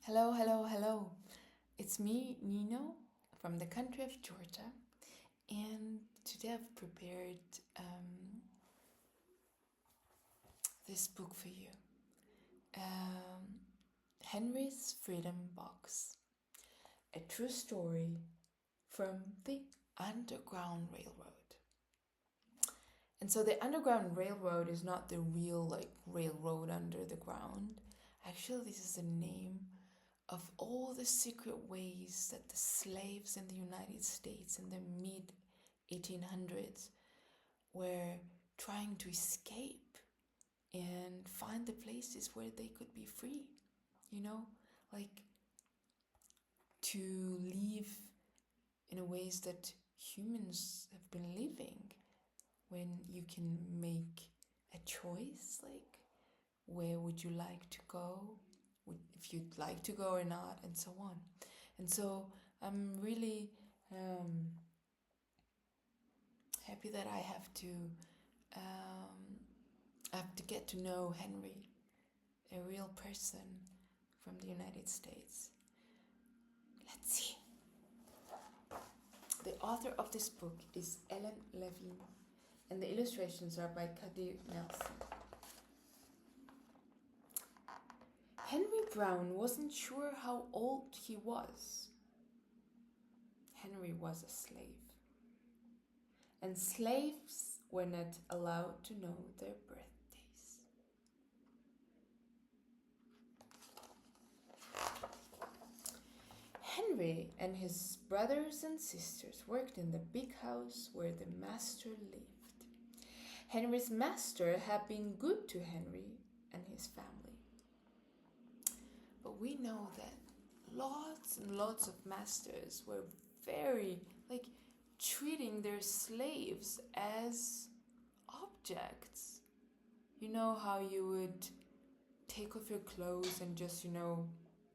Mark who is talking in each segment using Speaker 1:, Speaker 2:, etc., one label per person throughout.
Speaker 1: Hello, hello, hello. It's me, Nino, from the country of Georgia, and today I've prepared this book for you. Um, Henry's Freedom Box, a true story from the Underground Railroad. And so the Underground Railroad is not the real railroad under the ground. Actually, this is the name of all the secret ways that the slaves in the United States in the mid 1800s were trying to escape and find the places where they could be free, like to live in a ways that humans have been living, when you can make a choice, like where would you like to go, if you'd like to go or not, and so on. And so I'm really happy that I have to get to know Henry, a real person from the United States. Let's see. The author of this book is Levine, and the illustrations are by Kadir. Henry Brown wasn't sure how old he was. Henry was a slave, and slaves were not allowed to know their birthdays. Henry and his brothers and sisters worked in the big house where the master lived. Henry's master had been good to Henry and his family. But we know that lots and lots of masters were very, treating their slaves as objects. You know how you would take off your clothes and just,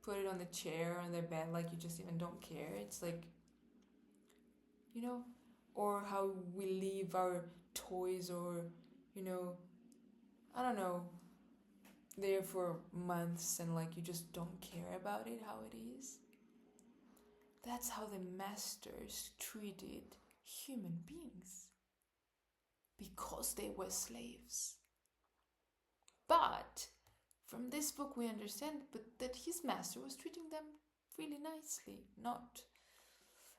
Speaker 1: put it on the chair, on the bed, like you just even don't care. It's like, or how we leave our toys or, I don't know, there for months and you just don't care about it, how it is. That's how the masters treated human beings, because they were slaves. But from this book we understand that his master was treating them really nicely. Not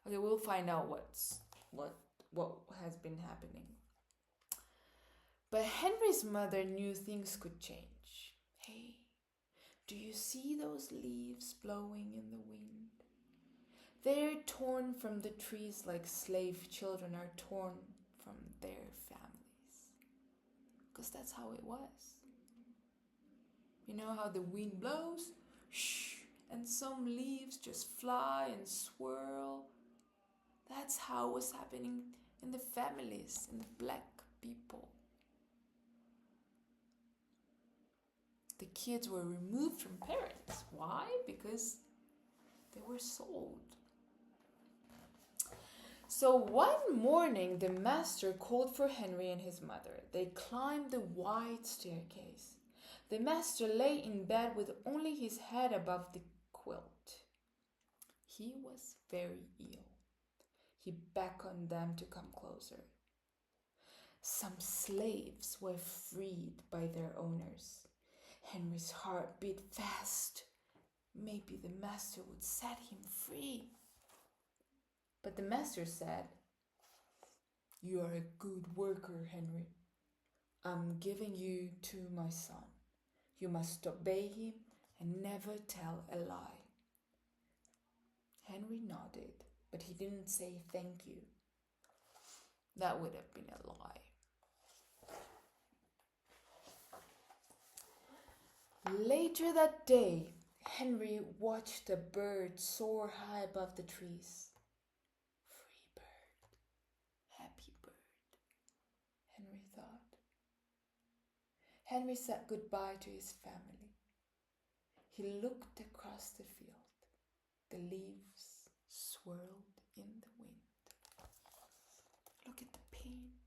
Speaker 1: okay, we'll find out what has been happening. But Henry's mother knew things could change. Hey, do you see those leaves blowing in the wind? They're torn from the trees like slave children are torn from their families. Because that's how it was. You know how the wind blows? Shh, and some leaves just fly and swirl. That's how it was happening in the families, in the black people. The kids were removed from parents. Why? Because they were sold. So one morning, the master called for Henry and his mother. They climbed the wide staircase. The master lay in bed with only his head above the quilt. He was very ill. He beckoned them to come closer. Some slaves were freed by their owners. Henry's heart beat fast. Maybe the master would set him free. But the master said, "You are a good worker, Henry. I'm giving you to my son. You must obey him and never tell a lie." Henry nodded, but he didn't say thank you. That would have been a lie. Later that day, Henry watched a bird soar high above the trees. Free bird, happy bird, Henry thought. Henry said goodbye to his family. He looked across the field. The leaves swirled in the wind. Look at the pain.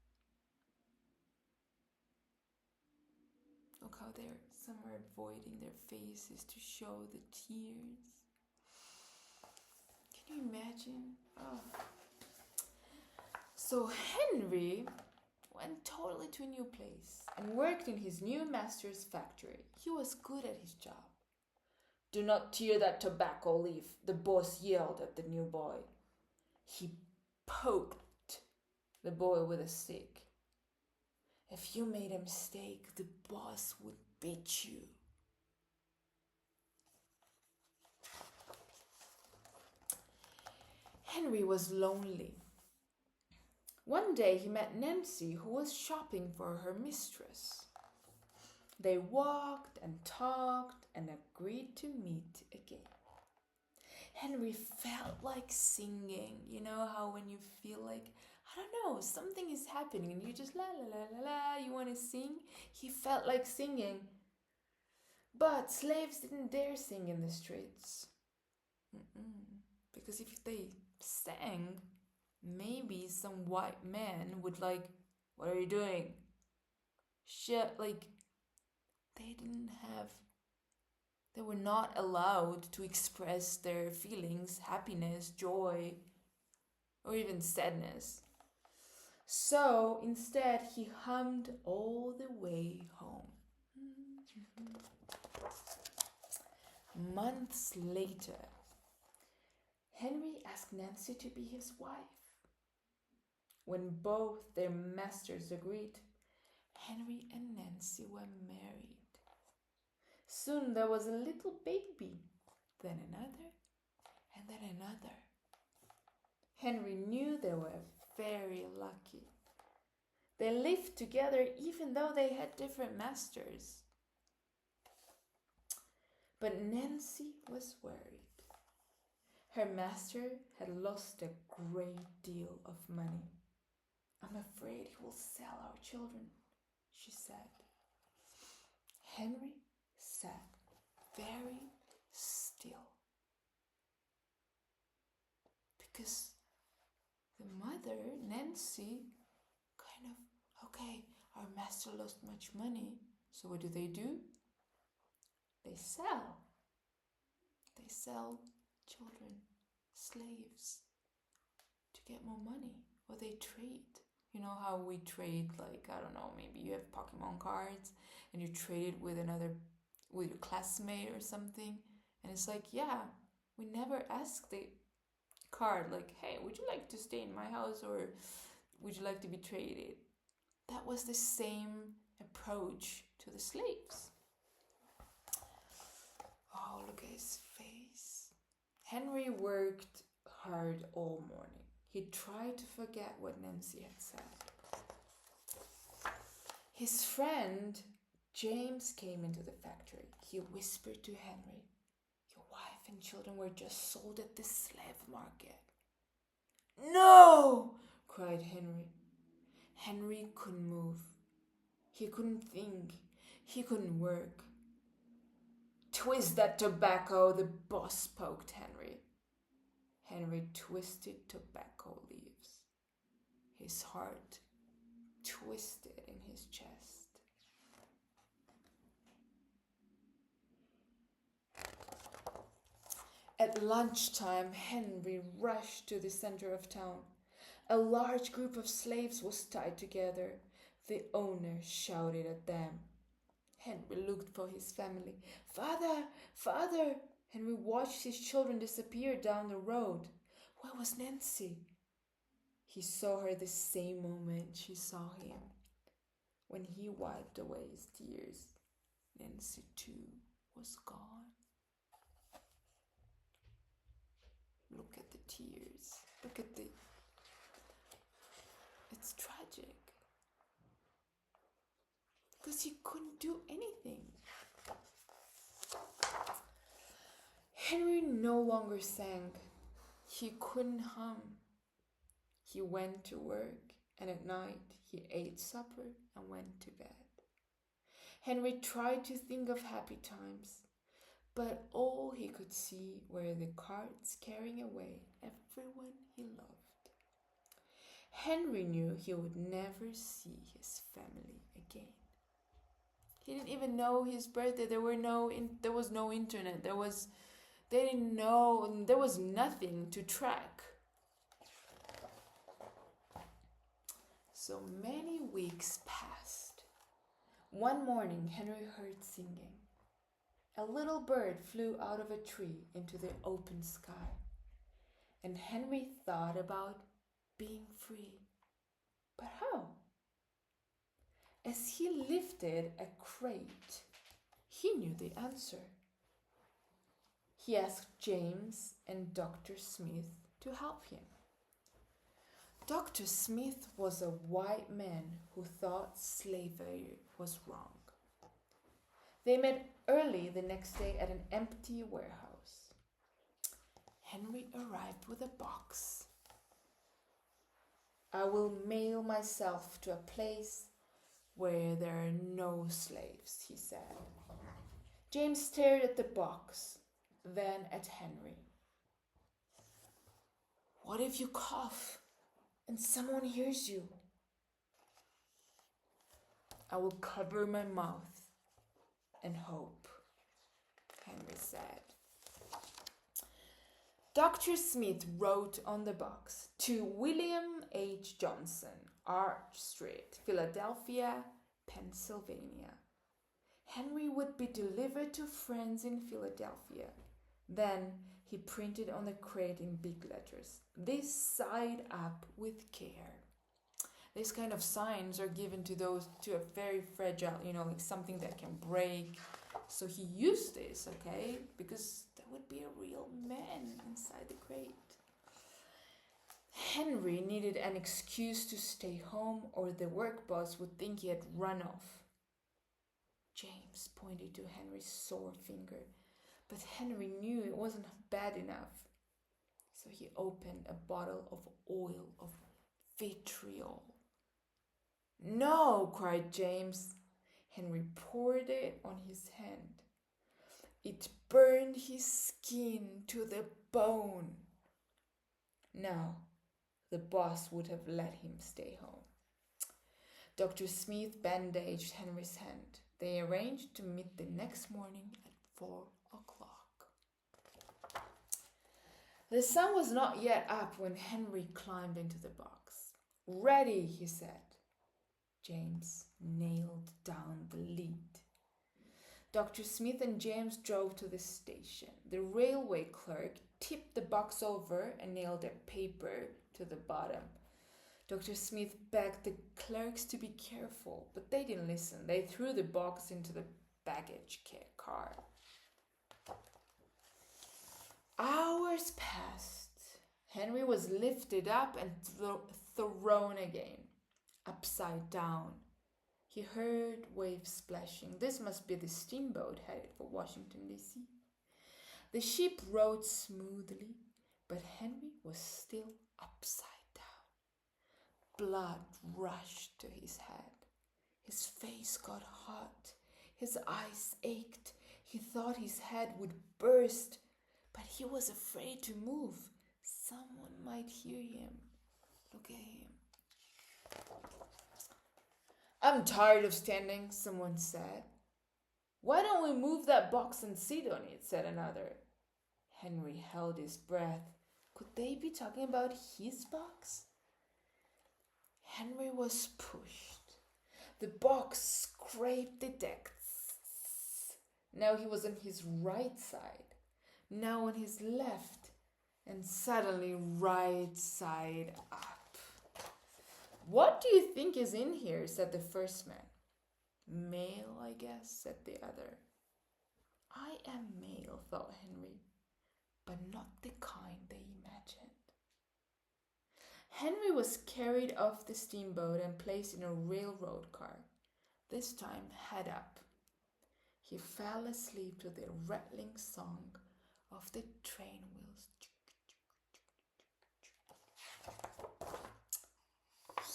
Speaker 1: Look how they're Some are avoiding their faces to show the tears. Can you imagine? Oh. So Henry went totally to a new place and worked in his new master's factory. He was good at his job. "Do not tear that tobacco leaf," the boss yelled at the new boy. He poked the boy with a stick. "If you made a mistake, the boss would beat you." Henry was lonely. One day he met Nancy, who was shopping for her mistress. They walked and talked and agreed to meet again. Henry felt like singing. You know how when you feel like, I don't know, something is happening and you just la la la la la, you want to sing? He felt like singing. But slaves didn't dare sing in the streets. Because if they sang, maybe some white man would like, "What are you doing?" Shit, like, they were not allowed to express their feelings, happiness, joy, or even sadness. So instead, he hummed all the way home. Months later, Henry asked Nancy to be his wife. When both their masters agreed, Henry and Nancy were married. Soon there was a little baby, then another, and then another. Henry knew they were very lucky. They lived together even though they had different masters. But Nancy was worried. Her master had lost a great deal of money. "I'm afraid he will sell our children," she said. Henry sat very still because the mother, Nancy, kind of, okay, our master lost much money, so what do? They sell. They sell children, slaves, to get more money, or they trade. You know how we trade, like, I don't know, maybe you have Pokemon cards and you trade it with your classmate or something, and it's like, yeah, we never ask the card, like, "Hey, would you like to stay in my house, or would you like to be traded?" That was the same approach to the slaves. Oh, look at his face. Henry worked hard all morning. He tried to forget what Nancy had said. His friend James came into the factory. He whispered to Henry, "Your wife and children were just sold at the slave market." "No!" cried Henry. Henry couldn't move. He couldn't think. He couldn't work. "Twist that tobacco," the boss poked Henry. Henry twisted tobacco leaves. His heart twisted in his chest. At lunchtime, Henry rushed to the center of town. A large group of slaves was tied together. The owner shouted at them. Henry looked for his family. "Father! Father!" Henry watched his children disappear down the road. Where was Nancy? He saw her the same moment she saw him. When he wiped away his tears, Nancy too was gone. Look at the tears. It's tragic. Because he couldn't do anything. Henry no longer sang. He couldn't hum. He went to work, and at night he ate supper and went to bed. Henry tried to think of happy times, but all he could see were the carts carrying away everyone he loved. Henry knew he would never see his family again. He didn't even know his birthday. There was no internet. They didn't know, and there was nothing to track. So many weeks passed. One morning, Henry heard singing. A little bird flew out of a tree into the open sky, and Henry thought about being free. But how? As he lifted a crate, he knew the answer. He asked James and Dr. Smith to help him. Dr. Smith was a white man who thought slavery was wrong. They met early the next day at an empty warehouse. Henry arrived with a box. I will mail myself to a place where there are no slaves, he said. James stared at the box, then at Henry. What if you cough and someone hears you? I will cover my mouth and hope, Henry said. Dr. Smith wrote on the box, to William H. Johnson, Arch Street, Philadelphia, Pennsylvania. Henry would be delivered to friends in Philadelphia. Then he printed on the crate in big letters, this side up with care. These kind of signs are given to a very fragile, like something that can break. So he used this, okay, because there would be a real man inside the crate. Henry needed an excuse to stay home, or the work boss would think he had run off. James pointed to Henry's sore finger, but Henry knew it wasn't bad enough. So he opened a bottle of oil of vitriol. No, cried James. Henry poured it on his hand. It burned his skin to the bone. Now, the boss would have let him stay home. Dr. Smith bandaged Henry's hand. They arranged to meet the next morning at 4 o'clock. The sun was not yet up when Henry climbed into the box. Ready, he said. James nailed down the lid. Dr. Smith and James drove to the station. The railway clerk tipped the box over and nailed a paper to the bottom. Dr. Smith begged the clerks to be careful, but they didn't listen. They threw the box into the baggage car. Hours passed. Henry was lifted up and thrown again, upside down. He heard waves splashing. This must be the steamboat headed for Washington, D.C. The ship rode smoothly, but Henry was still upside down. Blood rushed to his head. His face got hot. His eyes ached. He thought his head would burst, but he was afraid to move. Someone might hear him. Look at him. I'm tired of standing, someone said. Why don't we move that box and sit on it, said another. Henry held his breath. Could they be talking about his box? Henry was pushed. The box scraped the deck. Now he was on his right side, now on his left, and suddenly right side up. What do you think is in here, said the first man. Mail, I guess, said the other. I am mail, thought Henry, but not the kind they imagined. Henry was carried off the steamboat and placed in a railroad car, this time head up. He fell asleep to the rattling song of the train wheels.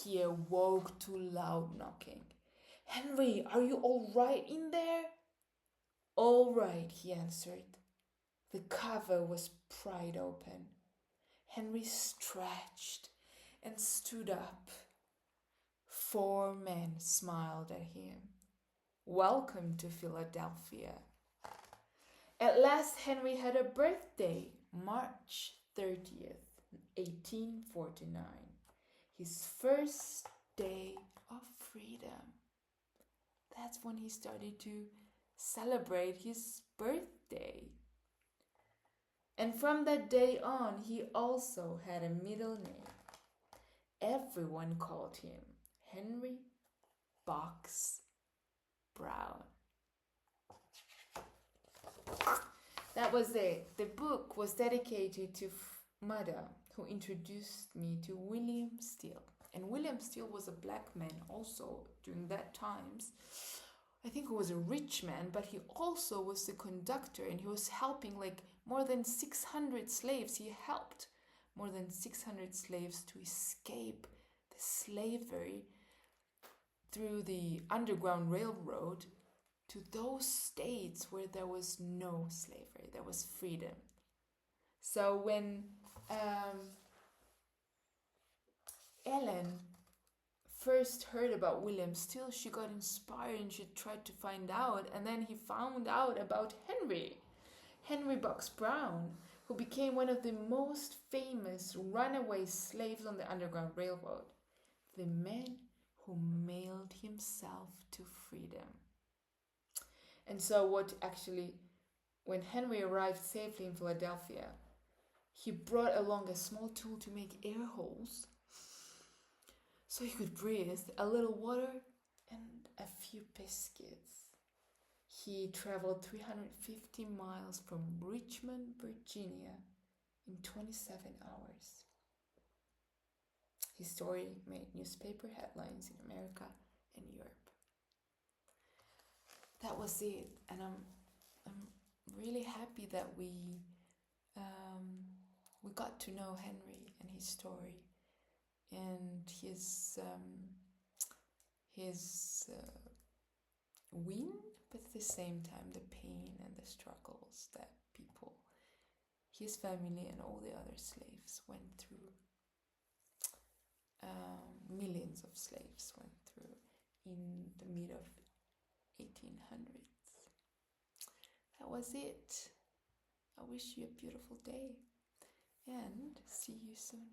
Speaker 1: He awoke to loud knocking. Henry, are you all right in there? All right, he answered. The cover was pried open. Henry stretched and stood up. 4 men smiled at him. Welcome to Philadelphia. At last, Henry had a birthday, March 30th, 1849. His first day of freedom. That's when he started to celebrate his birthday. And from that day on, he also had a middle name. Everyone called him Henry Box Brown. That was it. The book was dedicated to Mother, who introduced me to William Steele. And William Steele was a black man also during that times. I think he was a rich man, but he also was the conductor, and he was helping like more than 600 slaves. He helped more than 600 slaves to escape the slavery through the Underground Railroad to those states where there was no slavery, there was freedom. So when Ellen first heard about William Steele, she got inspired and she tried to find out, and then he found out about Henry Box Brown, who became one of the most famous runaway slaves on the Underground Railroad, the man who mailed himself to freedom. And so when Henry arrived safely in Philadelphia, he brought along a small tool to make air holes so he could breathe, a little water, and a few biscuits. He traveled 350 miles from Richmond, Virginia in 27 hours. His story made newspaper headlines in America and Europe. That was it, and I'm really happy that we got to know Henry and his story and his win, but at the same time the pain and the struggles that people, his family and all the other slaves went through. Millions of slaves went through in the mid of 1800s. That was it. I wish you a beautiful day and see you soon.